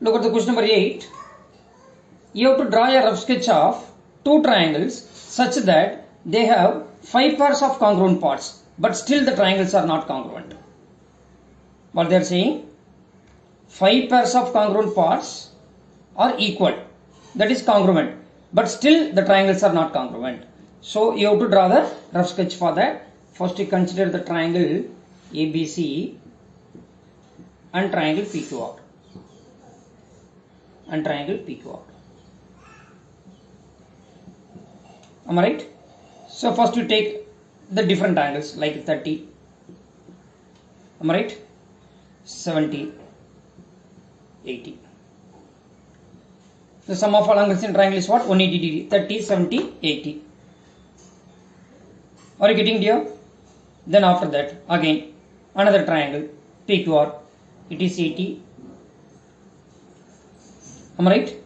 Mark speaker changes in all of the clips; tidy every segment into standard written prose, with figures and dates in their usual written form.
Speaker 1: Look at the question number 8. You have to draw a rough sketch of two triangles such that they have 5 pairs of congruent parts, but still the triangles are not congruent. What they are saying? 5 pairs of congruent parts are equal, that is congruent, but still the triangles are not congruent. So you have to draw the rough sketch for that. First you consider the triangle ABC and triangle PQR. And triangle PQR. Am I right? So first you take the different angles like 30. Am I right? 70, 80. The sum of all angles in triangle is what? 180 degree. 30, 70, 80. Are you getting here? Then after that, again, another triangle, PQR. It is 80. Am I right?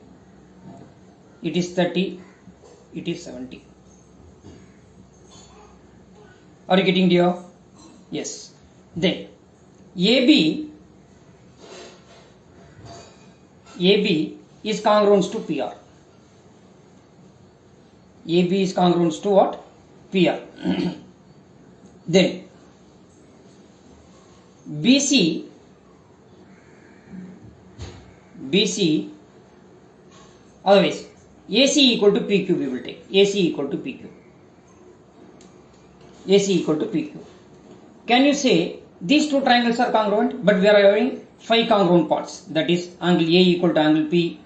Speaker 1: It is 30. It is 70. Are you getting here? Yes. Then, AB is congruent to PR. AB is congruent to what? PR. Then BC otherwise AC equal to PQ we will take. AC equal to PQ. AC equal to PQ. Can you say these two triangles are congruent, but we are having 5 congruent parts, that is angle A equal to angle P.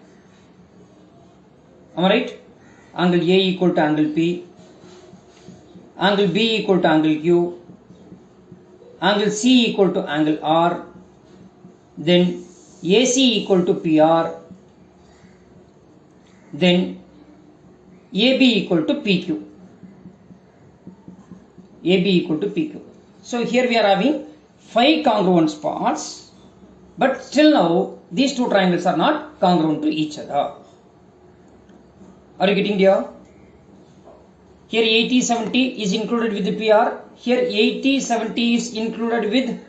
Speaker 1: Am I right? Angle A equal to angle P. Angle B equal to angle Q. Angle C equal to angle R. Then AC equal to PR. Then AB equal to PQ. AB equal to PQ. So here we are having 5 congruent parts, but still now these two triangles are not congruent to each other. Are you getting here? Here 80, 70 is included with the PR. Here 80, 70 is included with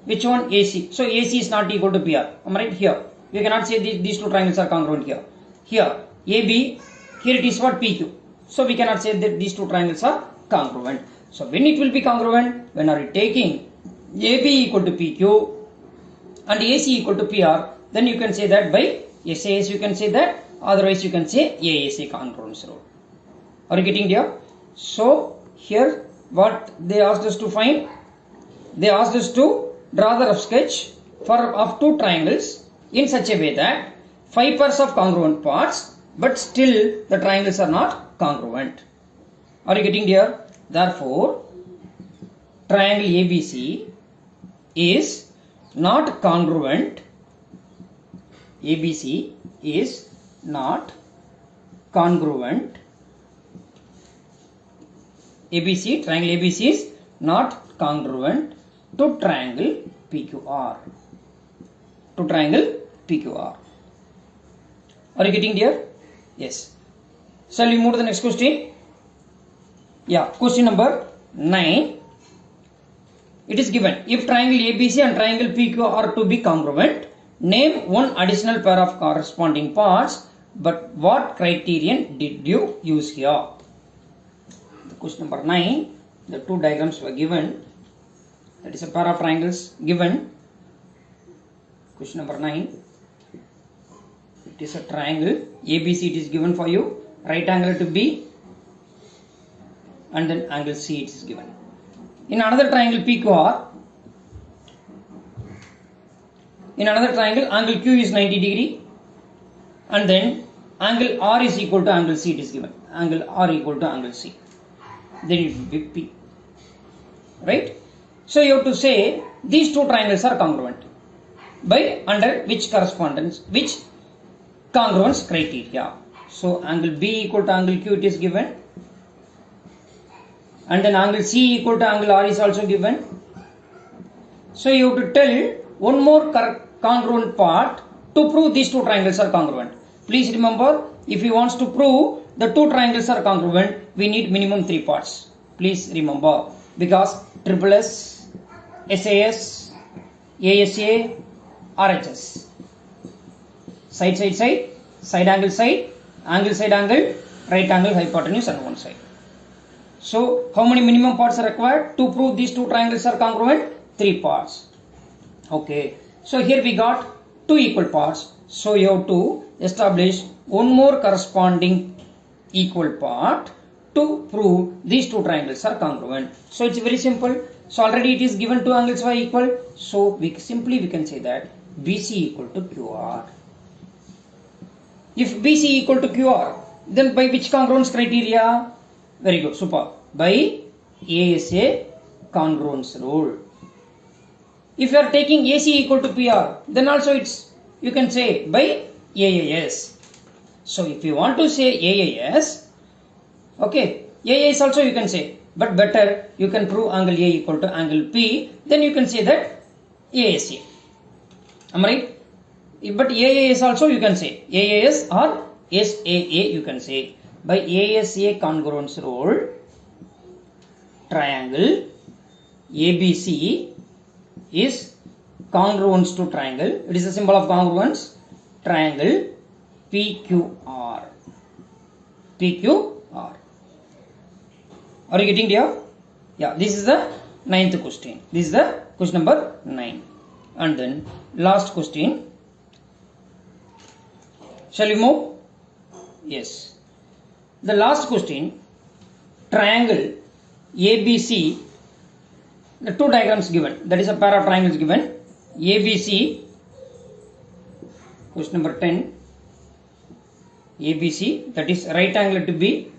Speaker 1: which one? AC. So AC is not equal to PR. Am I right? Here we cannot say these two triangles are congruent here. Here AB, here it is what? PQ. So we cannot say that these two triangles are congruent. So when it will be congruent? When are you taking AB equal to PQ and AC equal to PR, then you can say that by SAS you can say that, otherwise you can say ASA congruence rule. Are you getting here? So here what they asked us to find? They asked us to draw the rough sketch of two triangles in such a way that 5 pairs of congruent parts, but still the triangles are not congruent. Are you getting here? Therefore, triangle ABC is not congruent. ABC is not congruent. Triangle ABC is not congruent to triangle PQR. To triangle PQR. Are you getting here? Yes. Shall we move to the next question? Yeah, question number 9. It is given, if triangle ABC and triangle PQ are to be congruent, name one additional pair of corresponding parts, but what criterion did you use here? The question number 9, the two diagrams were given, that is a pair of triangles given. Question number 9, it is a triangle ABC, it is given for you, right angle to B, and then angle C it is given. In another triangle PQR, in another triangle angle Q is 90 degree, and then angle R is equal to angle C it is given. Angle R equal to angle C. Then it will be P. Right? So you have to say these two triangles are congruent by under which correspondence, which congruence criteria. So angle B equal to angle Q it is given, and then angle C equal to angle R is also given. So you have to tell one more congruent part to prove these two triangles are congruent. Please remember, if you want to prove the two triangles are congruent, we need minimum 3 parts. Please remember, because SSS, SAS, ASA, RHS. side, side, side, side angle, angle, right angle, hypotenuse on one side. So how many minimum parts are required to prove these two triangles are congruent? 3 parts. Okay. So here we got 2 equal parts. So you have to establish one more corresponding equal part to prove these two triangles are congruent. So it's very simple. So already it is given two angles y equal. So we can say that BC equal to QR. If BC equal to QR, then by which congruence criteria? Very good, super. By ASA congruence rule. If you are taking AC equal to PR, then also you can say by AAS. So if you want to say AAS, okay, AAS also you can say, but better you can prove angle A equal to angle P, then you can say that ASA. Am I right? But AAS also you can say, AAS or SAA you can say. By ASA congruence rule, triangle ABC is congruence to triangle. It is a symbol of congruence. Triangle PQR. PQR. Are you getting there? Yeah, this is the 9th question. This is the question number 9. And then last question. Shall we move? Yes. The last question, triangle ABC, the two diagrams given, that is a pair of triangles given, ABC, question number 10, ABC, that is right angle to B,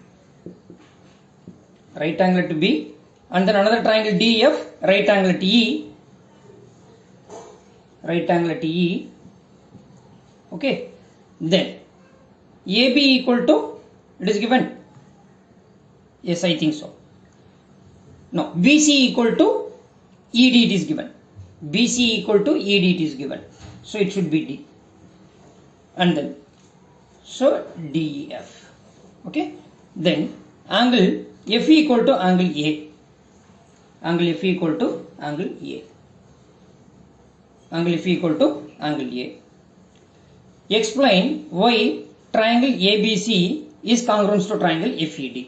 Speaker 1: and then another triangle DF, right angle to E, okay, then AB equal to, it is given, yes I think so, no, BC equal to ED it is given, BC equal to ED it is given, so it should be D, and then so DEF, okay, then angle F equal to angle A, angle F equal to angle A, angle F equal to angle A. Explain why triangle ABC is congruent to triangle FED.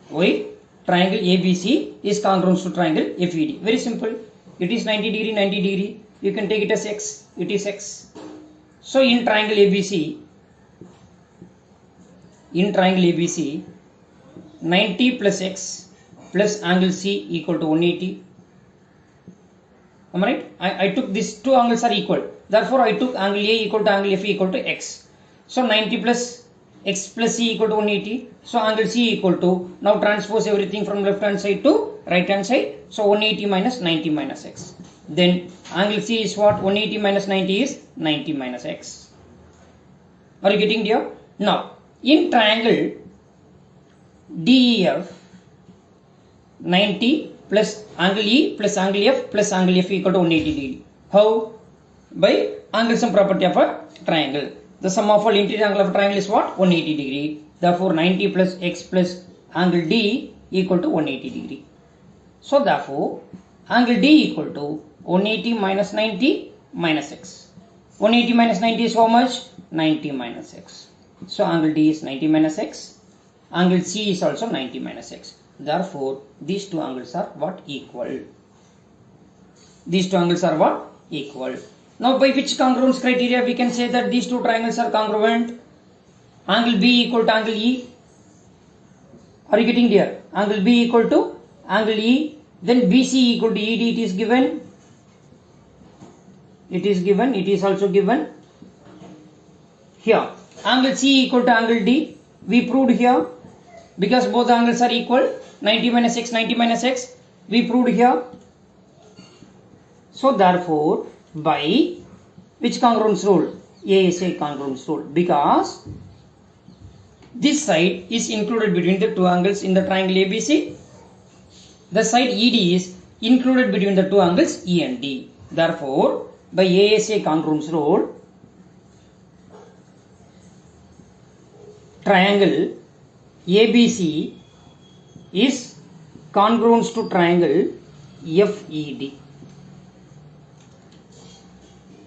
Speaker 1: Why triangle ABC is congruent to triangle FED? Very simple. It is 90 degree, 90 degree. You can take it as X. It is X. So in triangle ABC, 90 plus X plus angle C equal to 180. Am I right? I took these two angles are equal. Therefore, I took angle A equal to angle F equal to X. So 90 plus X plus C equal to 180. So angle C equal to, now transpose everything from left hand side to right hand side. So 180 minus 90 minus X. Then angle C is what? 180 minus 90 is 90 minus X. Are you getting there? Now, in triangle DEF, 90 plus angle E plus angle F plus angle F equal to 180 degree. How? By angle sum property of a triangle. The sum of all interior angle of a triangle is what? 180 degree. Therefore, 90 plus X plus angle D equal to 180 degree. So, therefore, angle D equal to 180 minus 90 minus X. 180 minus 90 is how much? 90 minus X. So, angle D is 90 minus X. Angle C is also 90 minus X. Therefore, these two angles are what? Equal. These two angles are what? Equal. Now, by which congruence criteria we can say that these two triangles are congruent? Angle B equal to angle E. Are you getting there? Angle B equal to angle E. Then BC equal to ED it is given. It is given. It is also given. Here. Angle C equal to angle D. We proved here. Because both angles are equal. 90 minus X, 90 minus X. We proved here. So, therefore, by which congruence rule? ASA congruence rule. Because this side is included between the two angles in the triangle ABC. The side ED is included between the two angles E and D. Therefore, by ASA congruence rule, triangle ABC is congruent to triangle FED.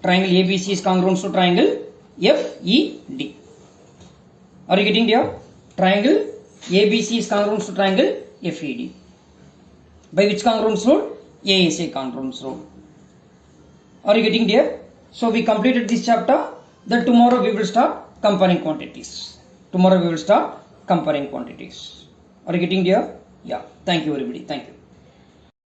Speaker 1: Triangle ABC is congruent to triangle FED. Are you getting dear? Triangle ABC is congruent to triangle FED. By which congruence rule? ASA congruence rule. Are you getting dear? So we completed this chapter. Then tomorrow we will start comparing quantities. Tomorrow we will start comparing quantities. Are you getting dear? Yeah. Thank you everybody. Thank you.